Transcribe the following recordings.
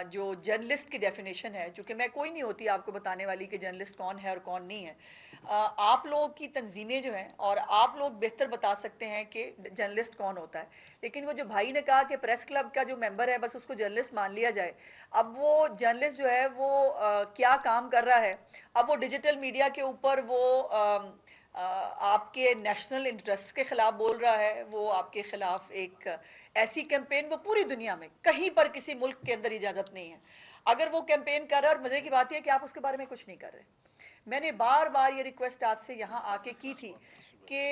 जो जर्नलिस्ट की डेफिनेशन है, जो कि मैं कोई नहीं होती आपको बताने वाली कि जर्नलिस्ट कौन है और कौन नहीं है। आप लोगों की तंजीमें जो हैं और आप लोग बेहतर बता सकते हैं कि जर्नलिस्ट कौन होता है। लेकिन वो जो भाई ने कहा कि प्रेस क्लब का जो मेंबर है बस उसको जर्नलिस्ट मान लिया जाए, अब वो जर्नलिस्ट जो है वो क्या काम कर रहा है, अब वो डिजिटल मीडिया के ऊपर वो आपके नेशनल इंटरेस्ट के खिलाफ बोल रहा है, वो आपके खिलाफ एक ऐसी कैंपेन वो पूरी दुनिया में कहीं पर किसी मुल्क के अंदर इजाज़त नहीं है। अगर वो कैंपेन कर रहा है और मज़े की बात यह है कि आप उसके बारे में कुछ नहीं कर रहे। मैंने बार बार ये रिक्वेस्ट आपसे यहाँ आके की थी कि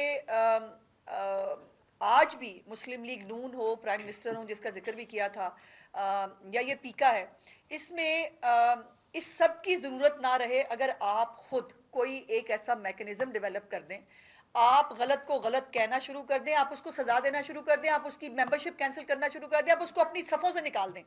आज भी मुस्लिम लीग नून हो, प्राइम मिनिस्टर हो जिसका जिक्र भी किया था, या ये पीका है, इसमें इस सब की ज़रूरत ना रहे अगर आप खुद कोई एक ऐसा मैकेनिज्म डेवलप कर दें, आप गलत को गलत कहना शुरू कर दें, आप उसको सजा देना शुरू कर दें, आप उसकी मेंबरशिप कैंसिल करना शुरू कर दें, आप उसको अपनी सफ़ों से निकाल दें,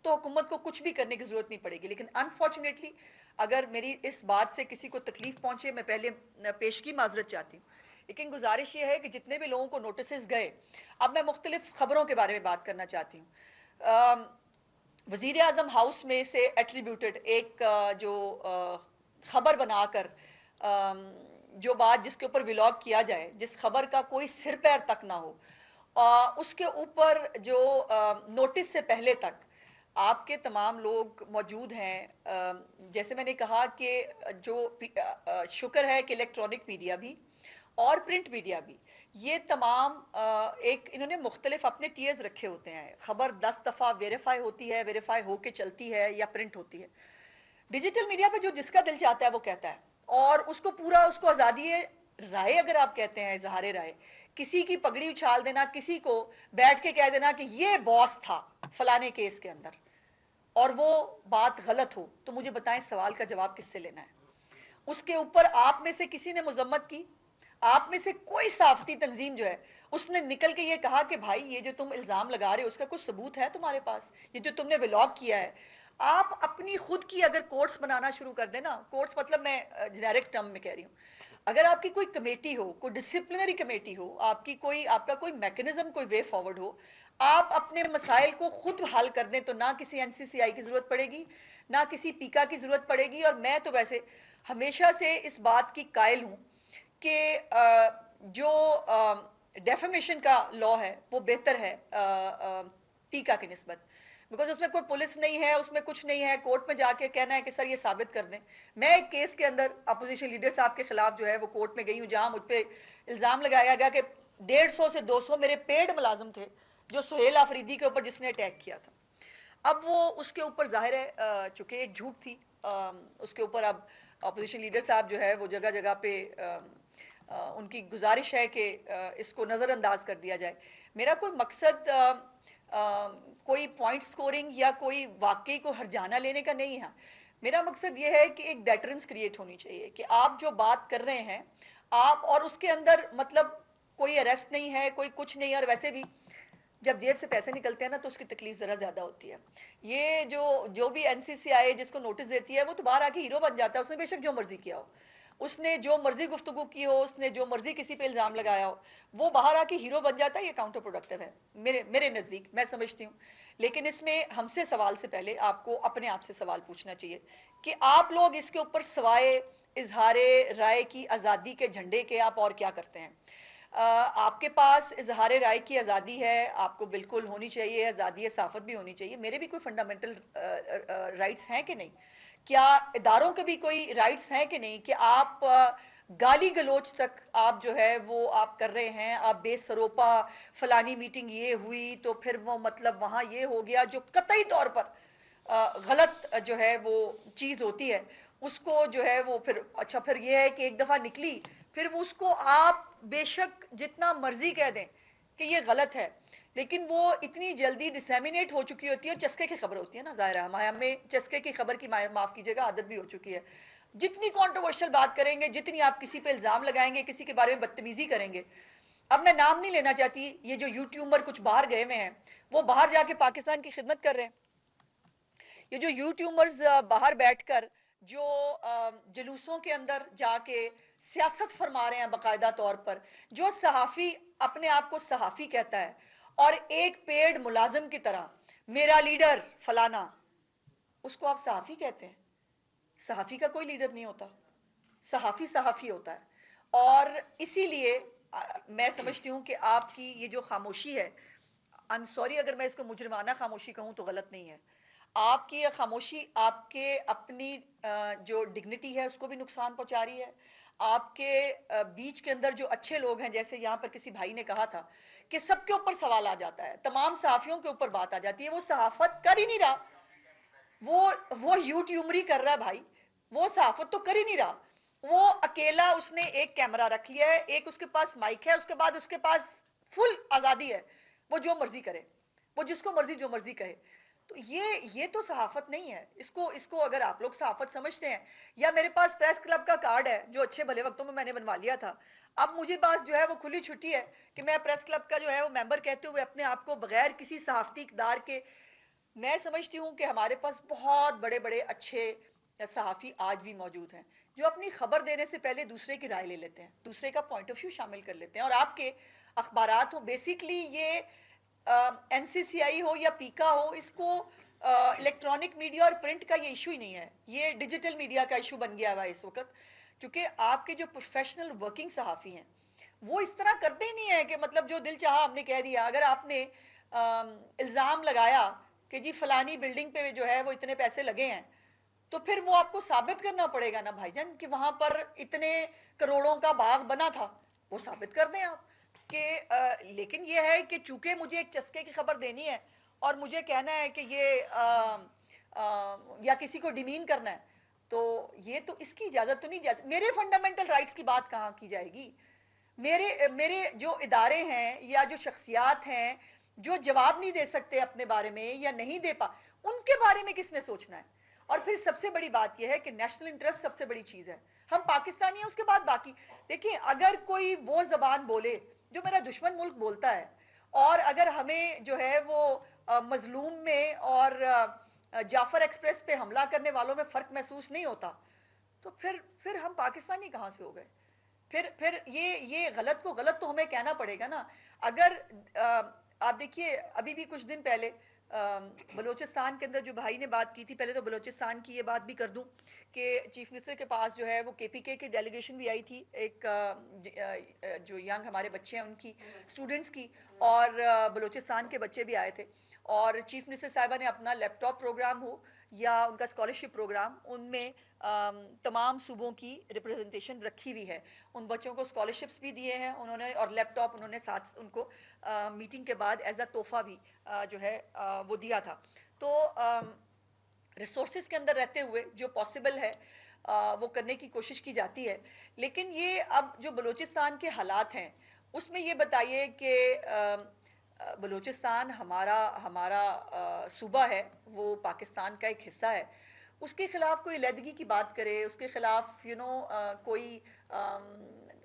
तो हुकूमत को कुछ भी करने की ज़रूरत नहीं पड़ेगी। लेकिन अनफॉर्चुनेटली अगर मेरी इस बात से किसी को तकलीफ पहुंचे, मैं पहले पेशगी माजरत चाहती हूँ, लेकिन गुजारिश ये है कि जितने भी लोगों को नोटिस गए, अब मैं मुख्तलिफ खबरों के बारे में बात करना चाहती हूँ। वज़ीर आज़म हाउस में से एट्रीब्यूटेड एक जो खबर बनाकर जो बात जिसके ऊपर व्लॉग किया जाए, जिस खबर का कोई सिर पैर तक ना हो, उसके ऊपर जो नोटिस से पहले तक आपके तमाम लोग मौजूद हैं। जैसे मैंने कहा कि जो शुक्र है कि इलेक्ट्रॉनिक मीडिया भी और प्रिंट मीडिया भी, ये तमाम एक इन्होंने मुख्तलिफ अपने टीयर्स रखे होते हैं। खबर 10 दफ़ा वेरीफाई होती है, वेरीफाई होके चलती है या प्रिंट होती है। डिजिटल मीडिया पे जो जिसका दिल चाहता है वो कहता है, और उसको पूरा उसको आज़ादी है राय, अगर आप कहते हैं इजहार राय, किसी की पगड़ी उछाल देना, किसी को बैठ के कह देना कि ये बॉस था फलाने केस के अंदर, और वो बात गलत हो, तो मुझे बताएं सवाल का जवाब किससे लेना है? उसके ऊपर आप में से किसी ने मजम्मत की? आप में से कोई साफती तंजीम जो है उसने निकल के ये कहा कि भाई ये जो तुम इल्ज़ाम लगा रहे हो उसका कुछ सबूत है तुम्हारे पास? ये जो तुमने व्लॉग किया है, आप अपनी खुद की अगर कोर्ट्स बनाना शुरू कर देना, कोर्ट्स मतलब मैं जेनेरिक टर्म में कह रही हूँ, अगर आपकी कोई कमेटी हो, कोई डिसिप्लिनरी कमेटी हो, आपकी कोई आपका कोई मैकेनिज्म, कोई वे फॉरवर्ड हो, आप अपने मसाइल को खुद हल कर दें, तो ना किसी एनसीसीआई की ज़रूरत पड़ेगी, ना किसी पीका की ज़रूरत पड़ेगी। और मैं तो वैसे हमेशा से इस बात की कायल हूँ कि जो डेफेमेशन का लॉ है वो बेहतर है पीका की निस्बत, बिकॉज उसमें कोई पुलिस नहीं है, उसमें कुछ नहीं है, कोर्ट में जाके कहना है कि सर ये साबित कर दें। मैं एक केस के अंदर अपोजिशन लीडर साहब के खिलाफ जो है वो कोर्ट में गई हूँ, जहाँ मुझ पर इल्ज़ाम लगाया गया कि 150 से 200 मेरे पेड मुलाजिम थे जो सुहेल आफरीदी के ऊपर जिसने अटैक किया था। अब वो उसके ऊपर जाहिर है चूँकि एक झूठ थी, उसके ऊपर अब अपोजिशन लीडर साहब जो है वो जगह जगह पे उनकी गुजारिश है कि इसको नज़रअंदाज कर दिया जाए। मेरा कोई मकसद कोई पॉइंट स्कोरिंग या कोई वाकई को हरजाना लेने का नहीं है। मेरा मकसद ये है कि एक डेटरेंस क्रिएट होनी चाहिए कि आप जो बात कर रहे हैं आप, और उसके अंदर मतलब कोई अरेस्ट नहीं है, कोई कुछ नहीं है, और वैसे भी जब जेब से पैसे निकलते हैं ना तो उसकी तकलीफ ज़रा ज़्यादा होती है। ये जो भी एनसीसीआई जिसको नोटिस देती है वो तो बाहर आके हीरो बन जाता है, उसने बेशक जो मर्जी किया हो, उसने जो मर्जी गुफ्तगू की हो, उसने जो मर्जी किसी पे इल्ज़ाम लगाया हो, वो बाहर आके हीरो बन जाता है। ये काउंटर प्रोडक्टिव है मेरे नज़दीक, मैं समझती हूँ। लेकिन इसमें हमसे सवाल से पहले आपको अपने आप से सवाल पूछना चाहिए कि आप लोग इसके ऊपर सवाए इजहार राय की आज़ादी के झंडे के आप और क्या करते हैं? आपके पास इजहार राय की आज़ादी है, आपको बिल्कुल होनी चाहिए, आज़ादी सहाफ़त भी होनी चाहिए, मेरे भी कोई फंडामेंटल राइट्स हैं कि नहीं? क्या इदारों के भी कोई राइट्स हैं कि नहीं कि आप गाली गलोच तक आप जो है वो आप कर रहे हैं, आप बेसरोपा फलानी मीटिंग ये हुई तो फिर वो मतलब वहाँ ये हो गया, जो कतई तौर पर गलत जो है वो चीज़ होती है, उसको जो है वो फिर अच्छा फिर ये है कि एक दफ़ा निकली, फिर वो उसको आप बेशक जितना मर्जी कह दें कि ये गलत है, लेकिन वो इतनी जल्दी डिसेमिनेट हो चुकी होती है, और चस्के की खबर होती है ना, ज़ाहिर है हमें चस्के की खबर की माफ़ कीजिएगा आदत भी हो चुकी है। जितनी कॉन्ट्रोवर्शियल बात करेंगे, जितनी आप किसी पे इल्ज़ाम लगाएंगे, किसी के बारे में बदतमीज़ी करेंगे, अब मैं नाम नहीं लेना चाहती, ये जो यूट्यूबर कुछ बाहर गए हुए हैं वो बाहर जाके पाकिस्तान की खिदमत कर रहे हैं। ये जो यूट्यूबर्स बाहर बैठकर जो जुलूसों के अंदर जाके सियासत फरमा रहे हैं बाकायदा तौर पर, जो सहाफ़ी अपने आप को सहाफ़ी कहता है और एक पेड मुलाजिम की तरह मेरा लीडर फलाना, उसको आप सहाफ़ी कहते हैं? सहाफ़ी का कोई लीडर नहीं होता, सहाफ़ी सहाफ़ी होता है। और इसीलिए मैं समझती हूँ कि आपकी ये जो खामोशी है, आई एम सॉरी अगर मैं इसको मुजरिमाना खामोशी कहूँ तो गलत नहीं है। आपकी ये खामोशी आपके अपनी जो डिग्निटी है उसको भी नुकसान पहुंचा रही है। आपके बीच के अंदर जो अच्छे लोग हैं, जैसे यहाँ पर किसी भाई ने कहा था कि सबके ऊपर सवाल आ जाता है, तमाम सहाफ़ियों के ऊपर बात आ जाती है, वो सहाफ़त कर ही नहीं रहा, वो यूट्यूबरी कर रहा है भाई, वो सहाफ़त तो कर ही नहीं रहा। वो अकेला उसने एक कैमरा रख लिया है, एक उसके पास माइक है, उसके बाद उसके पास फुल आज़ादी है, वो जो मर्जी करे, वो जिसको मर्जी जो मर्जी कहे। तो ये तो सहाफ़त नहीं है। इसको इसको अगर आप लोग सहाफ़त समझते हैं, या मेरे पास प्रेस क्लब का कार्ड है जो अच्छे भले वक्तों में मैंने बनवा लिया था, अब मुझे पास जो है वो खुली छुट्टी है कि मैं प्रेस क्लब का जो है वो मेंबर कहते हुए अपने आप को बगैर किसी सहाफ़ती इक़दार के, मैं समझती हूँ कि हमारे पास बहुत बड़े बड़े अच्छे सहाफ़ी आज भी मौजूद हैं जो अपनी खबर देने से पहले दूसरे की राय ले लेते हैं, दूसरे का पॉइंट ऑफ व्यू शामिल कर लेते हैं। और आपके अखबारात हो, बेसिकली ये एनसीसीआई हो या पीका हो, इसको इलेक्ट्रॉनिक मीडिया और प्रिंट का ये इशू ही नहीं है, ये डिजिटल मीडिया का इशू बन गया हुआ है इस वक्त। क्योंकि आपके जो प्रोफेशनल वर्किंग सहाफ़ी हैं वो इस तरह करते ही नहीं है कि मतलब जो दिल चाहा हमने कह दिया। अगर आपने इल्ज़ाम लगाया कि जी फलानी बिल्डिंग पे जो है वो इतने पैसे लगे हैं, तो फिर वो आपको साबित करना पड़ेगा ना भाईजान कि वहां पर इतने करोड़ों का बाग बना था, वो साबित कर दें आप कि लेकिन ये है कि चूंकि मुझे एक चस्के की खबर देनी है और मुझे कहना है कि ये या किसी को डिमीन करना है, तो ये तो इसकी इजाजत तो नहीं जा सकती। मेरे फंडामेंटल राइट्स की बात कहाँ की जाएगी? मेरे मेरे जो इदारे हैं या जो शख्सियात हैं जो जवाब नहीं दे सकते अपने बारे में या नहीं दे पा, उनके बारे में किसने सोचना है? और फिर सबसे बड़ी बात यह है कि नेशनल इंटरेस्ट सबसे बड़ी चीज़ है। हम पाकिस्तानी हैं, उसके बाद बाकी। देखिए, अगर कोई वो ज़बान बोले जो मेरा दुश्मन मुल्क बोलता है, और अगर हमें जो है वो मजलूम में और जाफर एक्सप्रेस पे हमला करने वालों में फ़र्क महसूस नहीं होता, तो फिर हम पाकिस्तानी कहाँ से हो गए? फिर ये गलत को गलत तो हमें कहना पड़ेगा ना। अगर आप देखिए, अभी भी कुछ दिन पहले बलूचिस्तान के अंदर जो भाई ने बात की थी, पहले तो बलूचिस्तान की ये बात भी कर दूं कि चीफ मिनिस्टर के पास जो है वो केपीके की डेलीगेशन भी आई थी, एक जो यंग हमारे बच्चे हैं उनकी, स्टूडेंट्स की, और बलूचिस्तान के बच्चे भी आए थे। और चीफ मिनिस्टर साहिबा ने अपना लैपटॉप प्रोग्राम हो या उनका स्कॉलरशिप प्रोग्राम, उनमें तमाम सूबों की रिप्रेजेंटेशन रखी हुई है। उन बच्चों को स्कॉलरशिप्स भी दिए हैं उन्होंने, और लैपटॉप उन्होंने साथ उनको मीटिंग के बाद एज अ तोहफा भी जो है वो दिया था। तो रिसोर्सेज के अंदर रहते हुए जो पॉसिबल है वो करने की कोशिश की जाती है। लेकिन ये अब जो बलूचिस्तान के हालात हैं उसमें ये बताइए कि बलूचिस्तान हमारा हमारा सूबा है, वो पाकिस्तान का एक हिस्सा है, उसके ख़िलाफ़ कोई अलहदगी की बात करे, उसके ख़िलाफ़ कोई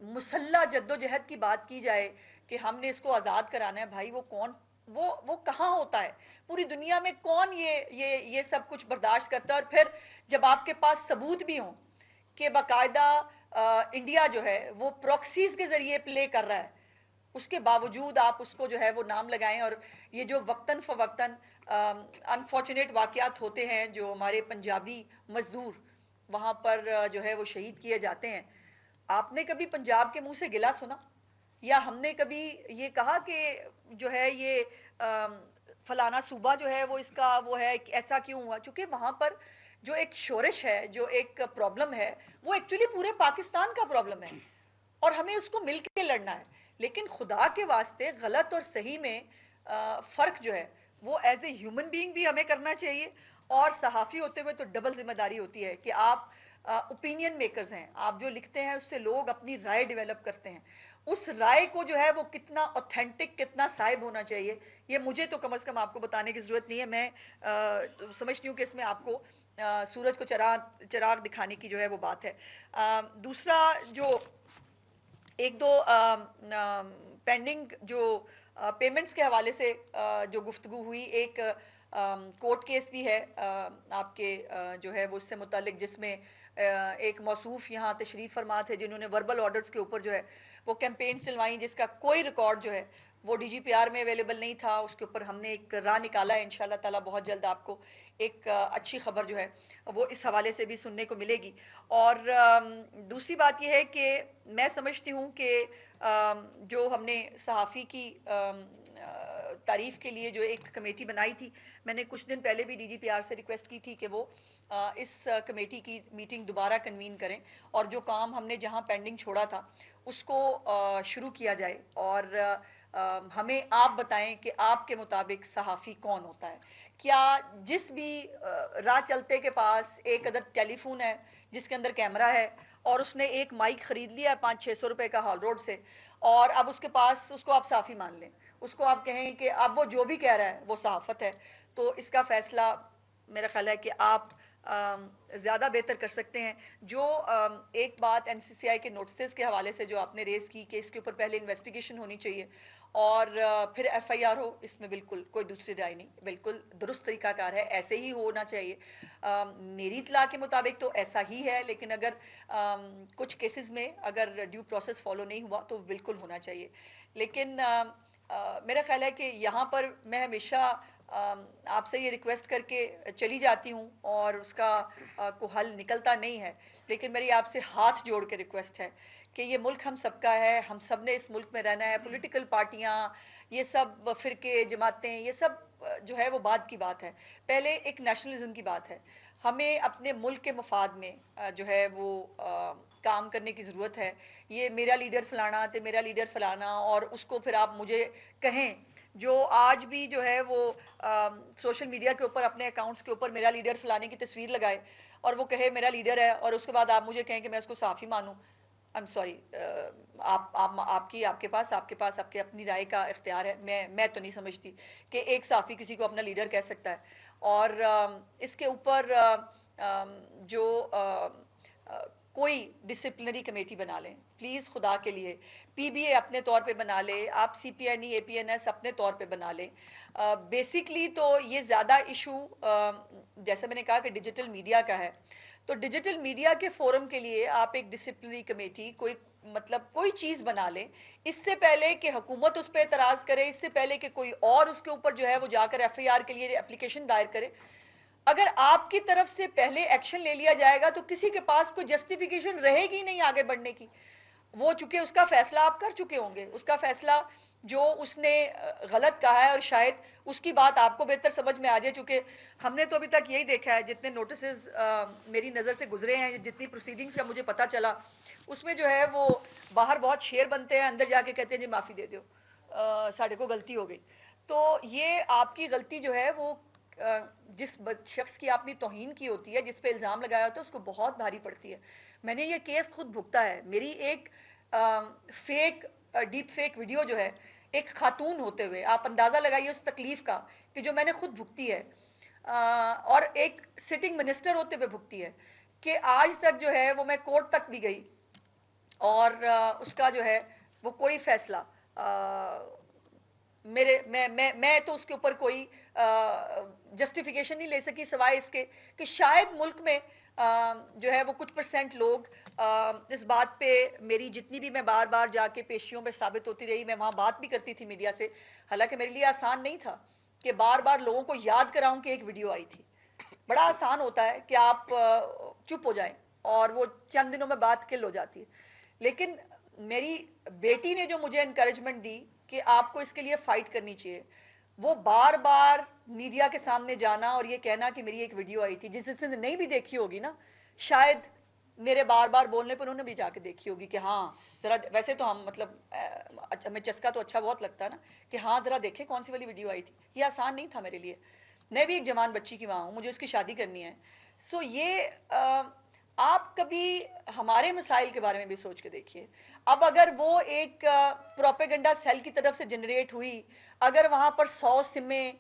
मुसल्ला जद्दोजहद की बात की जाए कि हमने इसको आज़ाद कराना है, भाई वो कौन, वो कहाँ होता है? पूरी दुनिया में कौन ये सब कुछ बर्दाश्त करता है? और फिर जब आपके पास सबूत भी हों कि बाकायदा इंडिया जो है वो प्रॉक्सीज़ के ज़रिए प्ले कर रहा है, उसके बावजूद आप उसको जो है वो नाम लगाएं। और ये जो वक्तन फ़वक्तन अनफॉर्चुनेट वाक़यात होते हैं, जो हमारे पंजाबी मज़दूर वहाँ पर जो है वो शहीद किए जाते हैं, आपने कभी पंजाब के मुंह से गिला सुना? या हमने कभी ये कहा कि जो है ये फलाना सूबा जो है वो इसका वो है, ऐसा क्यों हुआ? चूँकि वहाँ पर जो एक शोरश है, जो एक प्रॉब्लम है, वो एक्चुअली पूरे पाकिस्तान का प्रॉब्लम है और हमें उसको मिल के लड़ना है। लेकिन खुदा के वास्ते गलत और सही में फ़र्क जो है वो एज ए ह्यूमन बीइंग भी हमें करना चाहिए, और सहाफ़ी होते हुए तो डबल जिम्मेदारी होती है कि आप ओपिनियन मेकर्स हैं, आप जो लिखते हैं उससे लोग अपनी राय डेवलप करते हैं। उस राय को जो है वो कितना ऑथेंटिक, कितना साइब होना चाहिए, ये मुझे तो कम से कम आपको बताने की ज़रूरत नहीं है। मैं समझती हूँ कि इसमें आपको सूरज को चिराग दिखाने की जो है वो बात है। दूसरा जो एक दो पेंडिंग जो पेमेंट्स के हवाले से जो गुफ्तगू हुई, एक कोर्ट केस भी है आपके जो है वो उससे मुतालिक, जिसमें एक मौसूफ यहाँ तशरीफ़ फरमा थे जिन्होंने वर्बल ऑर्डर्स के ऊपर जो है वो कैंपेन चलवाई, जिसका कोई रिकॉर्ड जो है वो DGPR में अवेलेबल नहीं था। उसके ऊपर हमने एक राह निकाला है, इंशाल्लाह ताला बहुत जल्द आपको एक अच्छी खबर जो है वो इस हवाले से भी सुनने को मिलेगी। और दूसरी बात यह है कि मैं समझती हूँ कि जो हमने सहाफ़ी की तारीफ़ के लिए जो एक कमेटी बनाई थी, मैंने कुछ दिन पहले भी DGPR से रिक्वेस्ट की थी कि वो इस कमेटी की मीटिंग दोबारा कन्वीन करें और जो काम हमने जहां पेंडिंग छोड़ा था उसको शुरू किया जाए। और हमें आप बताएं कि आपके मुताबिक सहाफ़ी कौन होता है? क्या जिस भी राह चलते के पास एक अदद टेलीफोन है जिसके अंदर कैमरा है और उसने एक माइक ख़रीद लिया 500-600 रुपए का हॉल रोड से, और अब उसके पास उसको आप साफ़ी मान लें, उसको आप कहें कि अब वो जो भी कह रहा है वो सहाफ़त है, तो इसका फ़ैसला मेरा ख्याल है कि आप ज़्यादा बेहतर कर सकते हैं। जो एक बात NCCI के नोटिस के हवाले से जो आपने रेज़ की कि इसके ऊपर पहले इन्वेस्टिगेशन होनी चाहिए और फिर FIR हो, इसमें बिल्कुल कोई दूसरी राय नहीं, बिल्कुल दुरुस्त तरीक़ाकार है, ऐसे ही होना चाहिए। मेरी इत्तला के मुताबिक तो ऐसा ही है, लेकिन अगर कुछ केसेस में अगर ड्यू प्रोसेस फॉलो नहीं हुआ तो बिल्कुल होना चाहिए। लेकिन मेरा ख्याल है कि यहाँ पर मैं हमेशा आपसे ये रिक्वेस्ट करके चली जाती हूँ और उसका को हल निकलता नहीं है, लेकिन मेरी आपसे हाथ जोड़ के रिक्वेस्ट है कि ये मुल्क हम सबका है, हम सब ने इस मुल्क में रहना है। पॉलिटिकल पार्टियाँ, ये सब फ़िरके, जमातें, ये सब जो है वो बाद की बात है। पहले एक नेशनलिज्म की बात है। हमें अपने मुल्क के मफाद में जो है वो काम करने की ज़रूरत है। ये मेरा लीडर फ़लाना तो मेरा लीडर फ़लाना, और उसको फिर आप मुझे कहें जो आज भी जो है वो सोशल मीडिया के ऊपर अपने अकाउंट्स के ऊपर मेरा लीडर फलाने की तस्वीर लगाए और वो कहे मेरा लीडर है, और उसके बाद आप मुझे कहें कि मैं उसको साफ़ी मानूं। आई एम सॉरी, आपके पास आपके अपनी राय का इख्तियार है। मैं तो नहीं समझती कि एक साफ़ी किसी को अपना लीडर कह सकता है। और इसके ऊपर जो कोई डिसिप्लिनरी कमेटी बना लें प्लीज़, खुदा के लिए। PBA अपने तौर पे बना ले, आप CPNE APNS अपने तौर पे बना लें। बेसिकली तो ये ज़्यादा इशू जैसे मैंने कहा कि डिजिटल मीडिया का है, तो डिजिटल मीडिया के फोरम के लिए आप एक डिसिप्लिनरी कमेटी कोई मतलब कोई चीज़ बना लें, इससे पहले कि हुकूमत उस पर एतराज़ करे, इससे पहले कि कोई और उसके ऊपर जो है वो जाकर FIR के लिए एप्लीकेशन दायर करे। अगर आपकी तरफ से पहले एक्शन ले लिया जाएगा तो किसी के पास कोई जस्टिफिकेशन रहेगी नहीं आगे बढ़ने की। वो चूंकि उसका फैसला आप कर चुके होंगे, उसका फैसला जो उसने गलत कहा है, और शायद उसकी बात आपको बेहतर समझ में आ जाए। चूंकि हमने तो अभी तक यही देखा है, जितने नोटिस मेरी नज़र से गुजरे हैं, जितनी प्रोसीडिंग्स का मुझे पता चला, उसमें जो है वो बाहर बहुत शेर बनते हैं, अंदर जाके कहते हैं जी माफ़ी दे दो, साढ़े को गलती हो गई। तो ये आपकी गलती जो है वो जिस शख्स की आपने तौहीन की होती है, जिस पे इल्ज़ाम लगाया होता है, उसको बहुत भारी पड़ती है। मैंने ये केस खुद भुगता है। मेरी एक फेक डीप फेक वीडियो जो है एक खातून होते हुए, आप अंदाज़ा लगाइए उस तकलीफ़ का कि जो मैंने खुद भुगती है, और एक सिटिंग मिनिस्टर होते हुए भुगती है, कि आज तक जो है वो मैं कोर्ट तक भी गई और उसका जो है वो कोई फैसला मैं तो उसके ऊपर कोई जस्टिफिकेशन नहीं ले सकी, सिवाय इसके कि शायद मुल्क में जो है वो कुछ % लोग इस बात पे, मेरी जितनी भी मैं बार बार जाके पेशियों में साबित होती रही, मैं वहाँ बात भी करती थी मीडिया से, हालांकि मेरे लिए आसान नहीं था कि बार बार लोगों को याद कराऊं कि एक वीडियो आई थी। बड़ा आसान होता है कि आप चुप हो जाएं और वो चंद दिनों में बात किल हो जाती है। लेकिन मेरी बेटी ने जो मुझे इनकरेजमेंट दी कि आपको इसके लिए फाइट करनी चाहिए, वो बार बार मीडिया के सामने जाना और ये कहना कि मेरी एक वीडियो आई थी, जिसने नहीं भी देखी होगी ना, शायद मेरे बार बार बोलने पर उन्होंने भी जाके देखी होगी कि हाँ ज़रा, वैसे तो हम मतलब हमें चस्का तो अच्छा बहुत लगता है ना कि हाँ ज़रा देखें कौन सी वाली वीडियो आई थी। ये आसान नहीं था मेरे लिए। मैं भी एक जवान बच्ची की माँ हूँ, मुझे उसकी शादी करनी है। सो ये आप कभी हमारे मसाइल के बारे में भी सोच के देखिए। अब अगर वो एक प्रोपेगेंडा सेल की तरफ से जनरेट हुई, अगर वहाँ पर 100 सिमें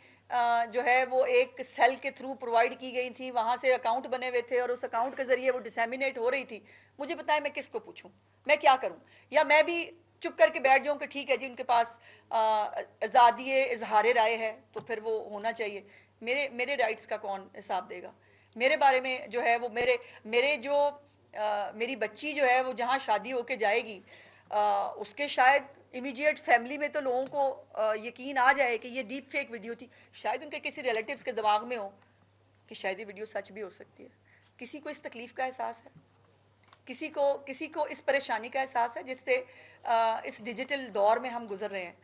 जो है वो एक सेल के थ्रू प्रोवाइड की गई थी, वहाँ से अकाउंट बने हुए थे और उस अकाउंट के ज़रिए वो डिसैमिनेट हो रही थी, मुझे बताएं मैं किसको पूछूं, मैं क्या करूं? या मैं भी चुप करके बैठ जाऊं कि ठीक है जी उनके पास आज़ादी इजहार राय है तो फिर वो होना चाहिए। मेरे राइट्स का कौन हिसाब देगा? मेरे बारे में जो है वो मेरे जो मेरी बच्ची जो है वो जहाँ शादी होके जाएगी, उसके शायद इमीडिएट फैमिली में तो लोगों को यकीन आ जाए कि ये डीप फेक वीडियो थी, शायद उनके किसी रिलेटिव्स के दिमाग में हो कि शायद ये वीडियो सच भी हो सकती है। किसी को इस तकलीफ़ का एहसास है, किसी को इस परेशानी का एहसास है जिससे इस डिजिटल दौर में हम गुजर रहे हैं।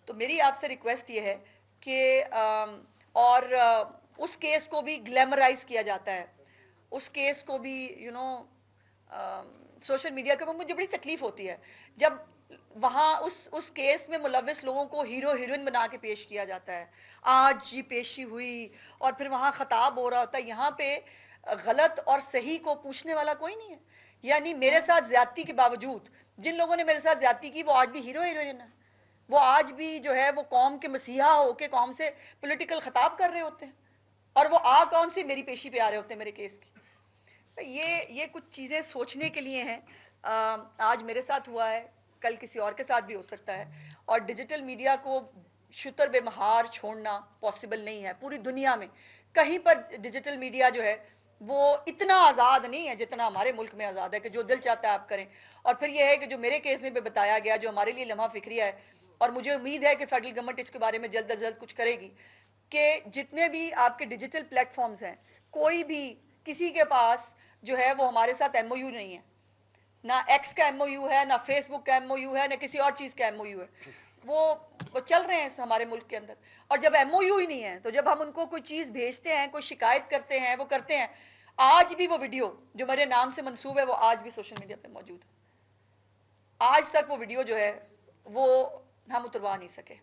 तो मेरी आपसे रिक्वेस्ट ये है कि उस केस को भी ग्लैमराइज किया जाता है, उस केस को भी सोशल मीडिया के ऊपर मुझे बड़ी तकलीफ होती है जब वहाँ उस केस में मुलविस लोगों को हीरो हीरोइन बना के पेश किया जाता है। आज ये पेशी हुई और फिर वहाँ खताब हो रहा होता है। यहाँ पे गलत और सही को पूछने वाला कोई नहीं है। यानी मेरे साथ ज्यादती के बावजूद जिन लोगों ने मेरे साथ ज्यादती की वो आज भी हीरो हीरोइन है, वो आज भी जो है वो कौम के मसीहा होके कौम से पॉलिटिकल खताब कर रहे होते हैं और वो कौन सी मेरी पेशी पे आ रहे होते हैं मेरे केस की। तो ये कुछ चीज़ें सोचने के लिए हैं। आज मेरे साथ हुआ है, कल किसी और के साथ भी हो सकता है। और डिजिटल मीडिया को शुतर बेमहार छोड़ना पॉसिबल नहीं है। पूरी दुनिया में कहीं पर डिजिटल मीडिया जो है वो इतना आज़ाद नहीं है जितना हमारे मुल्क में आज़ाद है कि जो दिल चाहता है आप करें। और फिर यह है कि जो मेरे केस में भी बताया गया, जो हमारे लिए लम्हा फिक्रिया है, और मुझे उम्मीद है कि फेडरल गवर्नमेंट इसके बारे में जल्द अज जल्द कुछ करेगी कि जितने भी आपके डिजिटल प्लेटफॉर्म्स हैं, कोई भी किसी के पास जो है वो हमारे साथ MOU नहीं है, ना एक्स का MOU है, ना फेसबुक का MOU है, ना किसी और चीज़ का MOU है। वो चल रहे हैं हमारे मुल्क के अंदर। और जब MOU ही नहीं है तो जब हम उनको कोई चीज़ भेजते हैं, कोई शिकायत करते हैं, वो करते हैं। आज भी वो वीडियो जो मेरे नाम से मंसूब है वो आज भी सोशल मीडिया पे मौजूद है। आज तक वो वीडियो जो है वो हम उतरवा नहीं सके।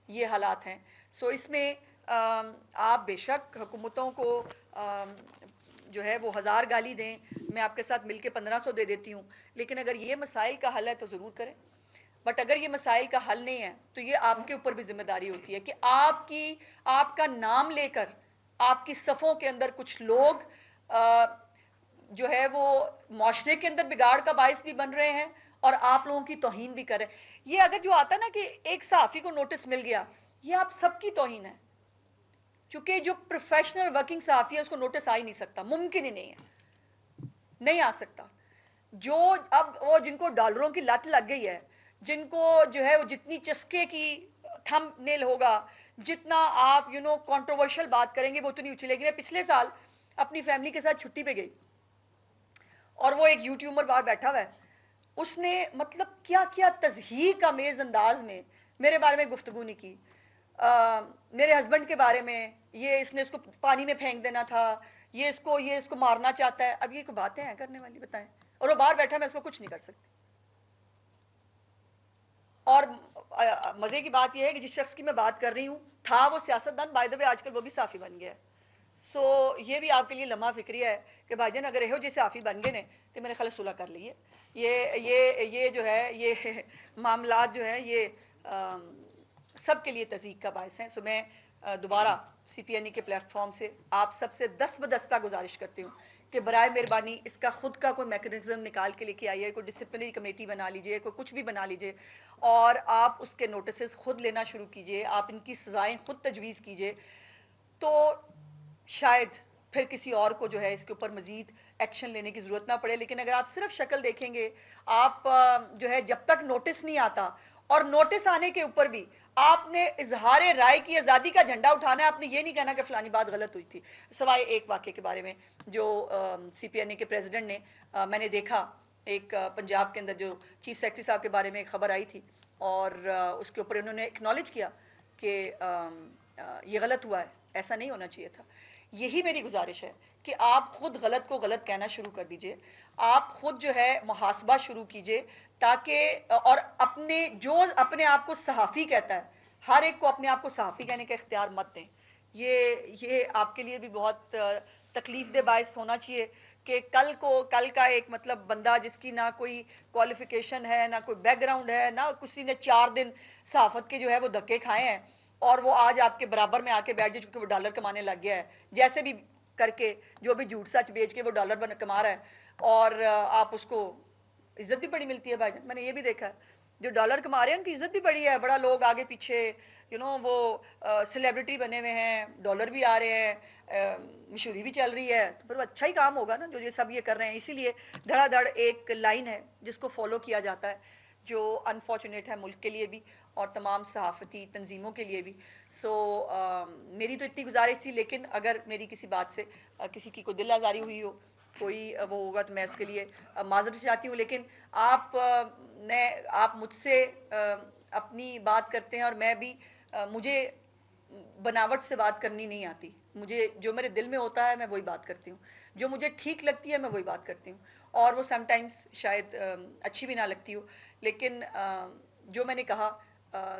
ये हालात हैं। सो इसमें आप बेशक हुकूमतों को जो है वो 1000 गाली दें, मैं आपके साथ मिलके 1500 दे देती हूँ, लेकिन अगर ये मसाइल का हल है तो ज़रूर करें। बट अगर ये मसाइल का हल नहीं है तो ये आपके ऊपर भी जिम्मेदारी होती है कि आपका नाम लेकर आपकी सफ़ों के अंदर कुछ लोग जो है वो माशरे के अंदर बिगाड़ का बायस भी बन रहे हैं और आप लोगों की तौहीन भी कर रहे हैं। ये अगर जो आता है ना कि एक सहाफ़ी को नोटिस मिल गया, ये आप सबकी तौहीन है। चूंकि जो प्रोफेशनल वर्किंग सहाफ़ी है उसको नोटिस आ ही नहीं सकता, मुमकिन ही नहीं है, नहीं आ सकता। जो अब वो जिनको डॉलरों की लत लग गई है, जिनको जो है वो जितनी चस्के की थंबनेल होगा, जितना आप कंट्रोवर्शियल बात करेंगे वो उतनी उछलेगी। मैं पिछले साल अपनी फैमिली के साथ छुट्टी पे गई और वो एक यूट्यूबर बाहर बैठा हुआ है, उसने मतलब क्या क्या तज़हीक आमेज़ अंदाज में मेरे बारे में गुफ्तगू नहीं की। मेरे हस्बैंड के बारे में, ये इसने इसको पानी में फेंक देना था, ये इसको मारना चाहता है। अब ये कोई बातें हैं करने वाली, बताएं। और वो बाहर बैठा, मैं इसको कुछ नहीं कर सकती। और मज़े की बात यह है कि जिस शख्स की मैं बात कर रही हूँ था वो सियासतदान, बाय द वे आजकल वो भी साफ़ी बन गया है। सो ये भी आपके लिए लम्हा फिक्रिया है कि भाईजान अगर यहो जैसे साफ़ी बन गए ने तो मेरे ख्याल सुलह कर लीजिए। ये जो है ये मामलात जो है ये सब के लिए तज़ीक का बायस हैं। सो मैं दोबारा CPNE के प्लेटफॉर्म से आप सबसे दस्तबदस्ता गुजारिश करती हूँ कि बराए मेहरबानी इसका ख़ुद का कोई मैकेनिज़्म निकाल के लेके आइए, कोई डिसिप्लिनरी कमेटी बना लीजिए, कोई कुछ भी बना लीजिए और आप उसके नोटिस ख़ुद लेना शुरू कीजिए, आप इनकी सज़ाएँ ख़ुद तजवीज़ कीजिए, तो शायद फिर किसी और को जो है इसके ऊपर मज़ीद एक्शन लेने की ज़रूरत ना पड़े। लेकिन अगर आप सिर्फ शक्ल देखेंगे, आप जो है जब तक नोटिस नहीं आता, और नोटिस आने के ऊपर भी आपने इजहार राय की आज़ादी का झंडा उठाना है, आपने ये नहीं कहना कि फ़लानी बात गलत हुई थी। सवाए एक वाक़े के बारे में जो CPNE के प्रेसिडेंट ने मैंने देखा, एक पंजाब के अंदर जो चीफ सेक्रेटरी साहब के बारे में एक ख़बर आई थी और उसके ऊपर उन्होंने एक्नॉलेज किया कि ये गलत हुआ है, ऐसा नहीं होना चाहिए था। यही मेरी गुजारिश है कि आप ख़ुद गलत को गलत कहना शुरू कर दीजिए, आप ख़ुद जो है मुहासबा शुरू कीजिए, ताकि और अपने आप को सहाफ़ी कहता है, हर एक को अपने आप को सहाफ़ी कहने का इख्तियार मत दें। ये आपके लिए भी बहुत तकलीफ़ दे बायस होना चाहिए कि कल का एक मतलब बंदा जिसकी ना कोई क्वालिफ़िकेशन है, ना कोई बैकग्राउंड है, ना किसी ने 4 दिन सहाफ़त के जो है वो धक्के खाए हैं और वो आज आपके बराबर में आके बैठ जाए क्योंकि वो डॉलर कमाने लग गया है, जैसे भी करके जो भी झूठ सच बेच के वो डॉलर कमा रहा है और आप उसको इज्जत भी बड़ी मिलती है भाईजान। मैंने ये भी देखा है जो डॉलर कमा रहे हैं उनकी इज्जत भी बड़ी है, बड़ा लोग आगे पीछे वो सेलिब्रिटी बने हुए हैं, डॉलर भी आ रहे हैं, मशहूरी भी चल रही है, तो फिर अच्छा ही काम होगा ना जो ये सब ये कर रहे हैं। इसीलिए धड़ाधड़ एक लाइन है जिसको फॉलो किया जाता है जो अनफॉर्चुनेट है मुल्क के लिए भी और तमाम सहाफ़ती तंजीमों के लिए भी। मेरी तो इतनी गुजारिश थी, लेकिन अगर मेरी किसी बात से किसी की कोई दिल आज़ारी हुई हो, कोई वो होगा, तो मैं उसके लिए माज़रत चाहती हूँ। लेकिन आप मुझसे अपनी बात करते हैं और मैं भी मुझे बनावट से बात करनी नहीं आती। मुझे जो मेरे दिल में होता है मैं वही बात करती हूँ, जो मुझे ठीक लगती है मैं वही बात करती हूँ, और वो समटाइम्स शायद अच्छी भी ना लगती हो, लेकिन जो मैंने कहा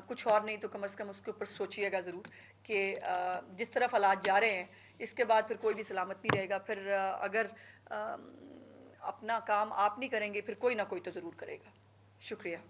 कुछ और नहीं तो कम से कम उसके ऊपर सोचिएगा ज़रूर कि जिस तरफ हालात जा रहे हैं इसके बाद फिर कोई भी सलामत नहीं रहेगा। फिर अगर अपना काम आप नहीं करेंगे फिर कोई ना कोई तो ज़रूर करेगा। शुक्रिया।